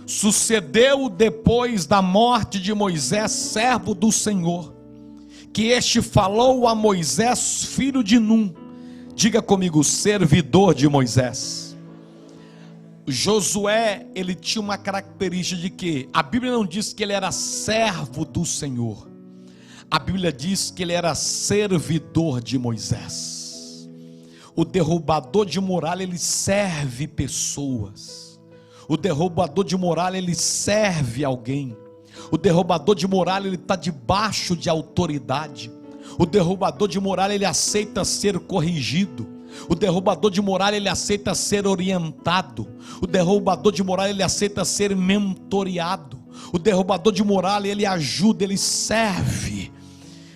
Sucedeu depois da morte de Moisés, servo do Senhor, que este falou a Moisés, filho de Num. Diga comigo, servidor de Moisés. Josué, ele tinha uma característica de que a Bíblia não diz que ele era servo do Senhor. A Bíblia diz que ele era servidor de Moisés. O derrubador de muralha, ele serve pessoas. O derrubador de muralha, ele serve alguém. O derrubador de muralha, ele está debaixo de autoridade. O derrubador de muralha, ele aceita ser corrigido. O derrubador de muralha, ele aceita ser orientado. O derrubador de muralha, ele aceita ser mentoreado. O derrubador de muralha, ele ajuda, ele serve.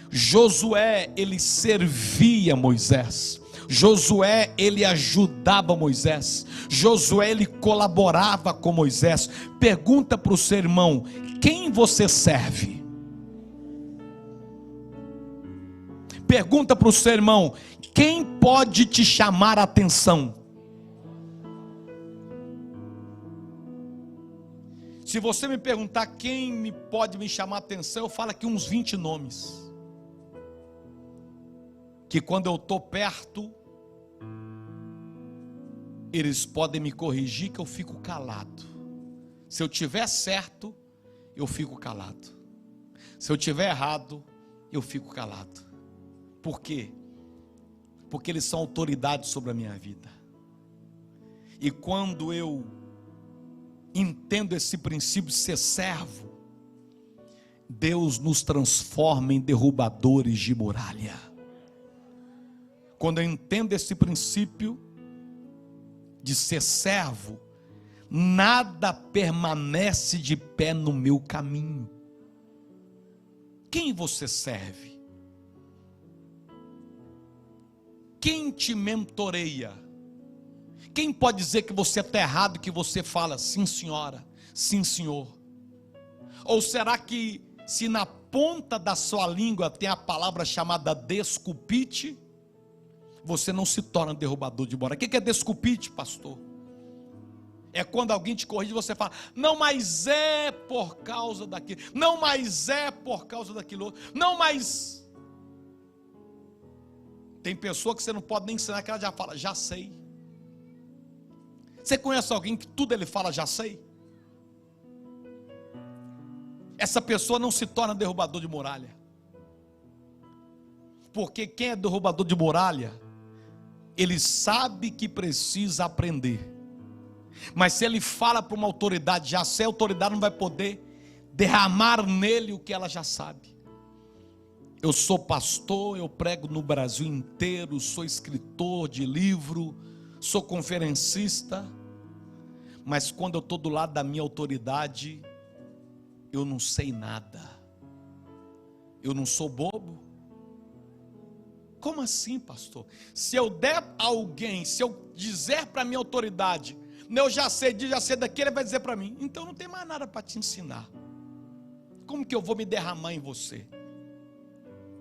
Josué, ele servia Moisés. Josué, ele ajudava Moisés. Josué, ele colaborava com Moisés. Pergunta para o seu irmão: quem você serve? Pergunta para o seu irmão: quem pode te chamar a atenção? Se você me perguntar quem pode me chamar a atenção, eu falo aqui uns 20 nomes. Que quando eu estou perto, eles podem me corrigir, que eu fico calado. Se eu tiver certo, eu fico calado. Se eu tiver errado, eu fico calado. Por quê? Porque eles são autoridade sobre a minha vida. E quando eu entendo esse princípio de ser servo, Deus nos transforma em derrubadores de muralha. Quando eu entendo esse princípio de ser servo, nada permanece de pé no meu caminho. Quem você serve? Quem te mentoreia? Quem pode dizer que você está errado, que você fala sim senhora, sim senhor? Ou será que se na ponta da sua língua tem a palavra chamada desculpite, você não se torna derrubador de muralha? O que é desculpite, pastor? É quando alguém te corrige e você fala: não, mas é por causa daquilo, não, mas é por causa daquilo outro, não, mas... Tem pessoa que você não pode nem ensinar, que ela já fala, já sei. Você conhece alguém que tudo ele fala, já sei? Essa pessoa não se torna derrubador de muralha. Porque quem é derrubador de muralha, ele sabe que precisa aprender. Mas se ele fala para uma autoridade, já sei, a autoridade não vai poder derramar nele o que ela já sabe. Eu sou pastor, eu prego no Brasil inteiro, sou escritor de livro, sou conferencista, mas quando eu estou do lado da minha autoridade, eu não sei nada. Eu não sou bobo. Como assim, pastor? Se eu der a alguém, se eu dizer para a minha autoridade, eu já sei daqui, ele vai dizer para mim, então não tem mais nada para te ensinar. Como que eu vou me derramar em você?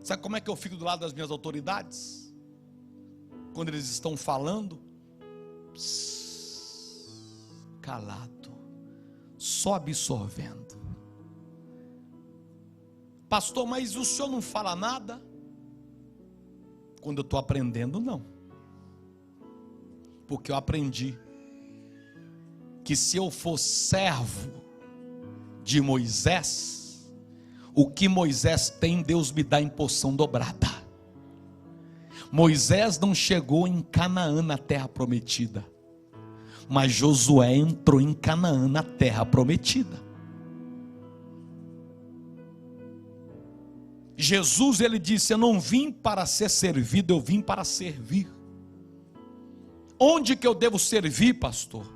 Sabe como é que eu fico do lado das minhas autoridades? Quando eles estão falando, calado, só absorvendo. Pastor, mas o senhor não fala nada? Quando eu estou aprendendo, não. Porque eu aprendi que se eu for servo de Moisés, o que Moisés tem, Deus me dá em porção dobrada. Moisés não chegou em Canaã, na terra prometida, mas Josué entrou em Canaã, na terra prometida. Jesus, ele disse: eu não vim para ser servido, eu vim para servir. Onde que eu devo servir, pastor?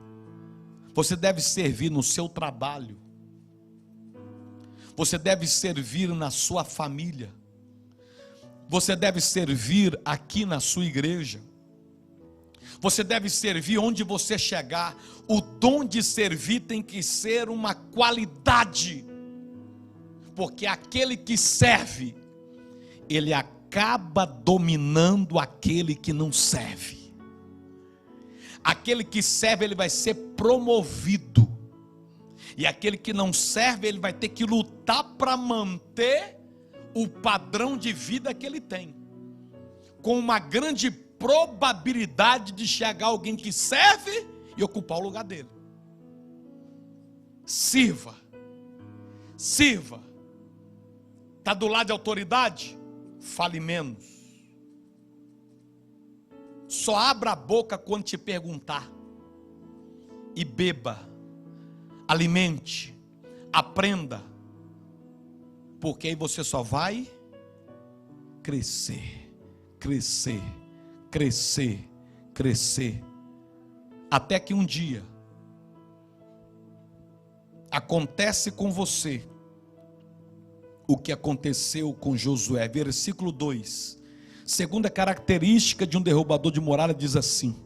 Você deve servir no seu trabalho. Você deve servir na sua família. Você deve servir aqui na sua igreja. Você deve servir onde você chegar. O dom de servir tem que ser uma qualidade. Porque aquele que serve, ele acaba dominando aquele que não serve. Aquele que serve, ele vai ser promovido. E aquele que não serve, ele vai ter que lutar para manter o padrão de vida que ele tem, com uma grande probabilidade de chegar alguém que serve e ocupar o lugar dele. Sirva. Está do lado de autoridade? Fale menos. Só abra a boca quando te perguntar. E beba, alimente, aprenda, porque aí você só vai crescer, até que um dia acontece com você o que aconteceu com Josué. Versículo 2, segunda característica de um derrubador de muralha diz assim: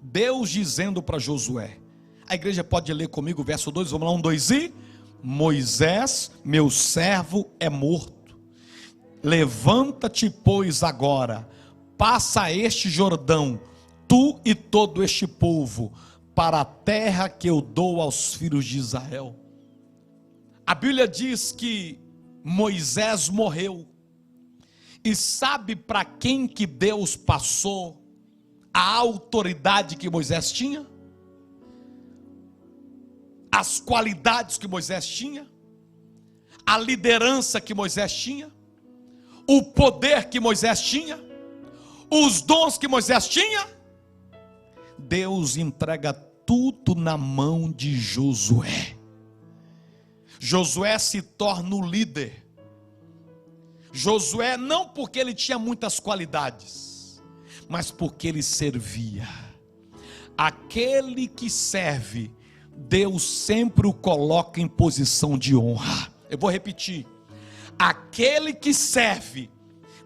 Deus dizendo para Josué, a igreja pode ler comigo o verso 2, vamos lá, 1, 2 e... Moisés, meu servo, é morto. Levanta-te, pois, agora, passa este Jordão, tu e todo este povo, para a terra que eu dou aos filhos de Israel. A Bíblia diz que Moisés morreu. E sabe para quem que Deus passou a autoridade que Moisés tinha? As qualidades que Moisés tinha, a liderança que Moisés tinha, o poder que Moisés tinha, os dons que Moisés tinha. Deus entrega tudo na mão de Josué. Josué se torna o líder. Josué não porque ele tinha muitas qualidades, mas porque ele servia. Aquele que serve, Deus sempre o coloca em posição de honra. Eu vou repetir: aquele que serve,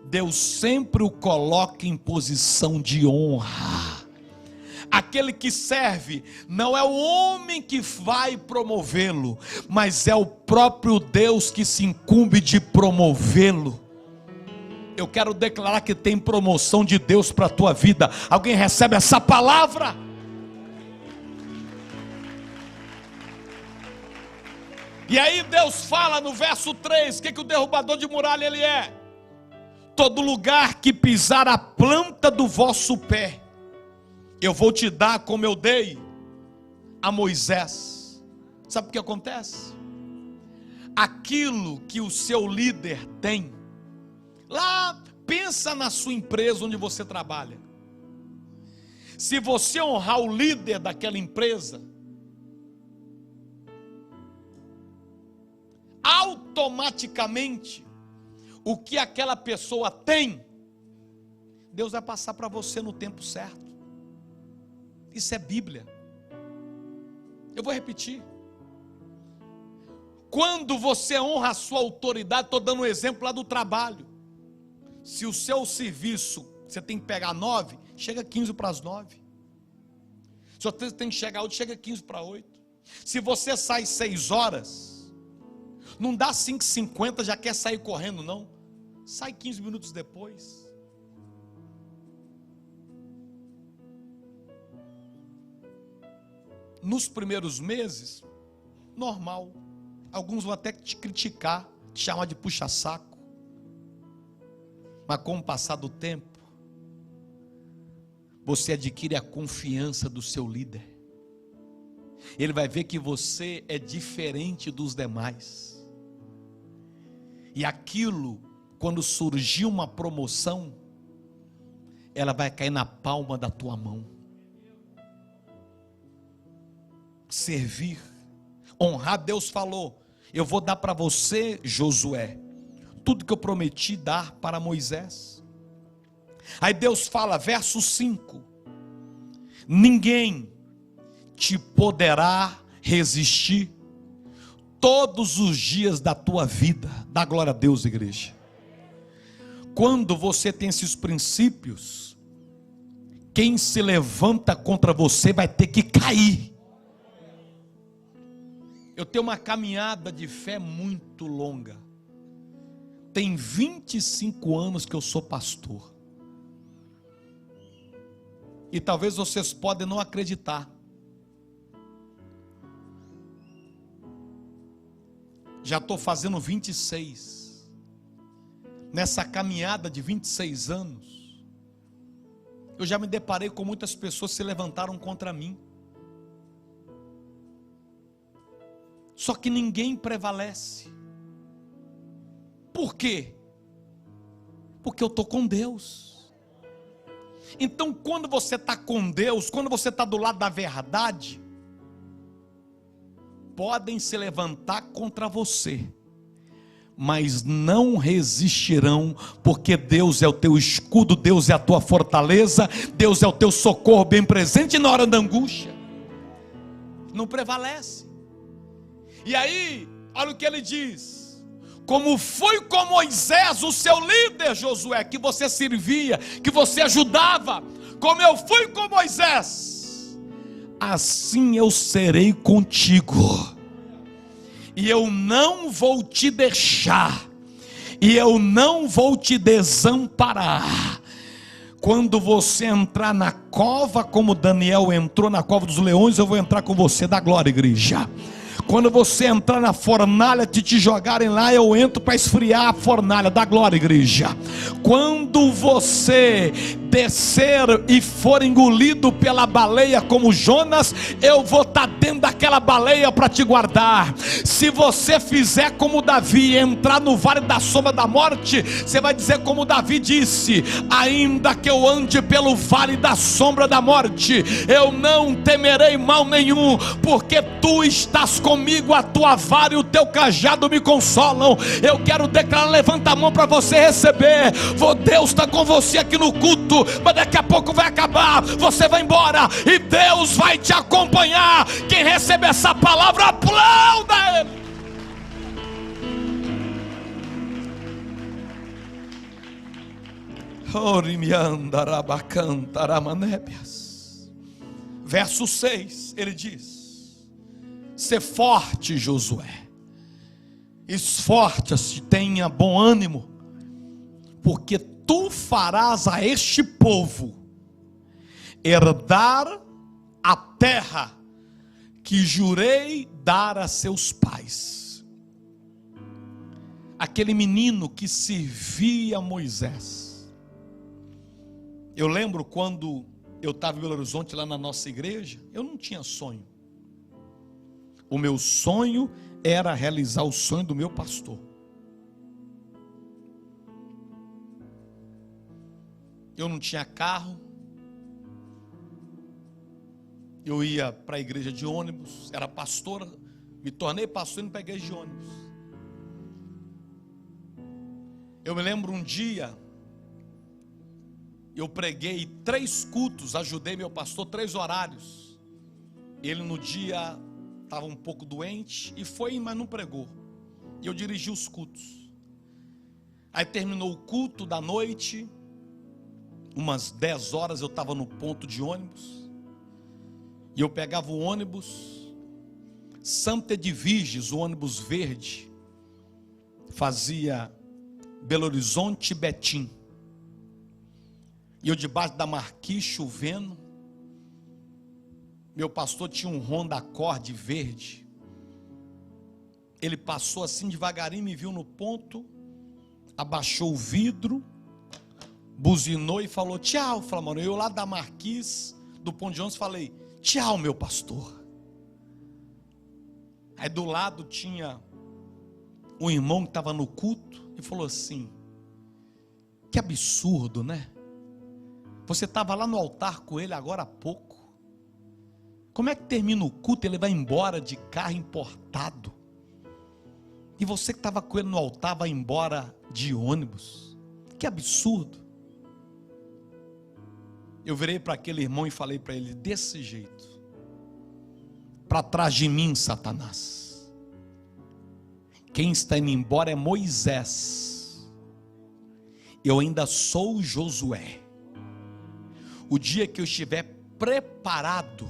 Deus sempre o coloca em posição de honra. Aquele que serve, não é o homem que vai promovê-lo, mas é o próprio Deus que se incumbe de promovê-lo. Eu quero declarar que tem promoção de Deus para a tua vida. Alguém recebe essa palavra? E aí Deus fala no verso 3, o que o derrubador de muralha ele é? Todo lugar que pisar a planta do vosso pé, eu vou te dar como eu dei a Moisés. Sabe o que acontece? Aquilo que o seu líder tem, lá, pensa na sua empresa onde você trabalha. Se você honrar o líder daquela empresa, automaticamente, o que aquela pessoa tem, Deus vai passar para você no tempo certo. Isso é Bíblia. Eu vou repetir. Quando você honra a sua autoridade, estou dando um exemplo lá do trabalho. Se o seu serviço, você tem que pegar 9, chega 15 para as 9. Se você tem que chegar 8, chega 15 para 8. Se você sai 6 horas, não dá 5h50, já quer sair correndo, não. Sai 15 minutos depois. Nos primeiros meses, normal. Alguns vão até te criticar, te chamar de puxa-saco. Mas com o passar do tempo, você adquire a confiança do seu líder. Ele vai ver que você é diferente dos demais. E aquilo, quando surgir uma promoção, ela vai cair na palma da tua mão. Servir, honrar. Deus falou: eu vou dar para você, Josué, tudo que eu prometi dar para Moisés. Aí Deus fala, verso 5: ninguém te poderá resistir todos os dias da tua vida. Dá glória a Deus, igreja. Quando você tem esses princípios, quem se levanta contra você vai ter que cair. Eu tenho uma caminhada de fé muito longa. Tem 25 anos que eu sou pastor. E talvez vocês podem não acreditar. Já estou fazendo 26. Nessa caminhada de 26 anos, eu já me deparei com muitas pessoas que se levantaram contra mim. Só que ninguém prevalece. Por quê? Porque eu estou com Deus. Então, quando você está com Deus, quando você está do lado da verdade, podem se levantar contra você, mas não resistirão, porque Deus é o teu escudo, Deus é a tua fortaleza, Deus é o teu socorro bem presente na hora da angústia. Não prevalece. E aí, olha o que ele diz: como foi com Moisés, o seu líder, Josué, que você servia, que você ajudava, como eu fui com Moisés, assim eu serei contigo, e eu não vou te deixar, e eu não vou te desamparar. Quando você entrar na cova, como Daniel entrou na cova dos leões, eu vou entrar com você. Dá glória, igreja. Quando você entrar na fornalha, te jogarem lá, eu entro para esfriar a fornalha. Dá glória, igreja. Quando você descer e for engolido pela baleia como Jonas, eu vou estar dentro daquela baleia para te guardar. Se você fizer como Davi, entrar no vale da sombra da morte, você vai dizer como Davi disse: ainda que eu ande pelo vale da sombra da morte, eu não temerei mal nenhum, porque tu estás comigo, a tua vara e o teu cajado me consolam. Eu quero declarar, levanta a mão para você receber. Deus está com você aqui no culto, mas daqui a pouco vai acabar, você vai embora e Deus vai te acompanhar. Quem recebe essa palavra, aplauda Ele. Verso 6, ele diz: sê forte, Josué, esforça-se, tenha bom ânimo, porque tu farás a este povo herdar a terra que jurei dar a seus pais. Aquele menino que servia Moisés. Eu lembro quando eu estava em Belo Horizonte, lá na nossa igreja, eu não tinha sonho. O meu sonho era realizar o sonho do meu pastor. Eu não tinha carro, eu ia para a igreja de ônibus, era pastor, me tornei pastor indo para a igreja de ônibus. Eu me lembro um dia, eu preguei 3 cultos, ajudei meu pastor 3 horários. Ele no dia estava um pouco doente e foi, mas não pregou. E eu dirigi os cultos. Aí terminou o culto da noite, umas 10 horas eu estava no ponto de ônibus, e eu pegava o ônibus Santa Edviges, o ônibus verde, fazia Belo Horizonte e Betim, e eu debaixo da marquise chovendo. Meu pastor tinha um Honda Accord verde, ele passou assim devagarinho, me viu no ponto, abaixou o vidro, buzinou e falou tchau, Flamarion. Eu lá da marquise do ponto de ônibus falei tchau, meu pastor. Aí do lado tinha um irmão que estava no culto e falou assim: que absurdo, né? Você estava lá no altar com ele agora há pouco, como é que termina o culto ele vai embora de carro importado, e você que estava com ele no altar vai embora de ônibus? Que absurdo. Eu virei para aquele irmão e falei para ele desse jeito: para trás de mim, Satanás. Quem está indo embora é Moisés, eu ainda sou Josué. O dia que eu estiver preparado,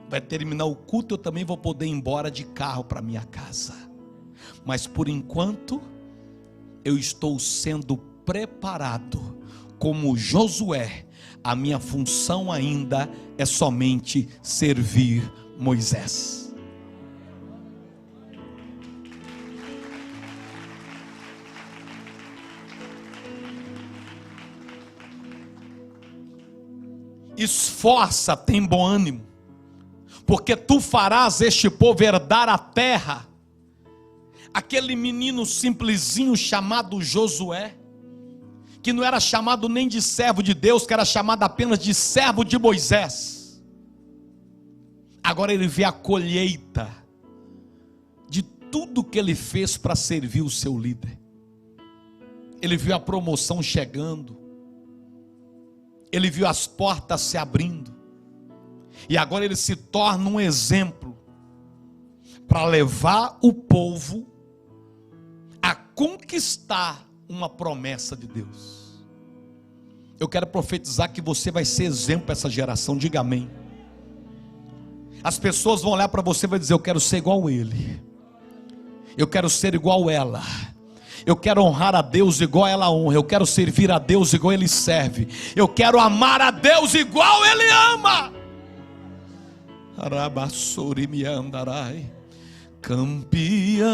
vai terminar o culto, eu também vou poder ir embora de carro para minha casa. Mas por enquanto, eu estou sendo preparado como Josué. A minha função ainda é somente servir Moisés. esforça, tem bom ânimo, porque tu farás este povo herdar a terra. Aquele menino simplesinho chamado Josué, que não era chamado nem de servo de Deus, que era chamado apenas de servo de Moisés, agora ele vê a colheita de tudo que ele fez para servir o seu líder. Ele viu a promoção chegando, ele viu as portas se abrindo, e agora ele se torna um exemplo para levar o povo a conquistar uma promessa de Deus. Eu quero profetizar que você vai ser exemplo para essa geração. Diga amém. As pessoas vão olhar para você e vão dizer: eu quero ser igual a ele, eu quero ser igual a ela, eu quero honrar a Deus igual ela honra, eu quero servir a Deus igual ele serve, eu quero amar a Deus igual ele ama. Arabassuri me andarai, campeão,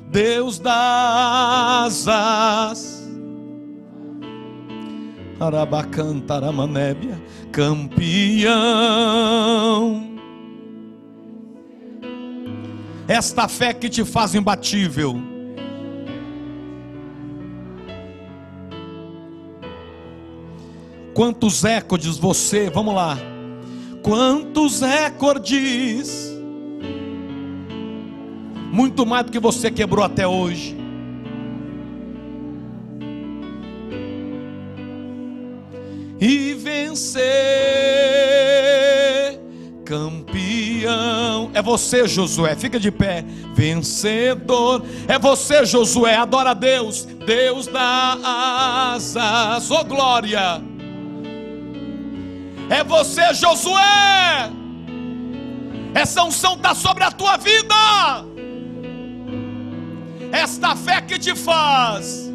Deus das asas, Arabacantaramanébia, campeão. Esta fé que te faz imbatível. Quantos recordes você, vamos lá, quantos recordes, muito mais do que você quebrou até hoje. E vencer, campeão. É você, Josué, fica de pé. Vencedor, é você, Josué, adora a Deus. Deus dá asas, oh glória. É você, Josué. Essa unção está sobre a tua vida. Esta fé que te faz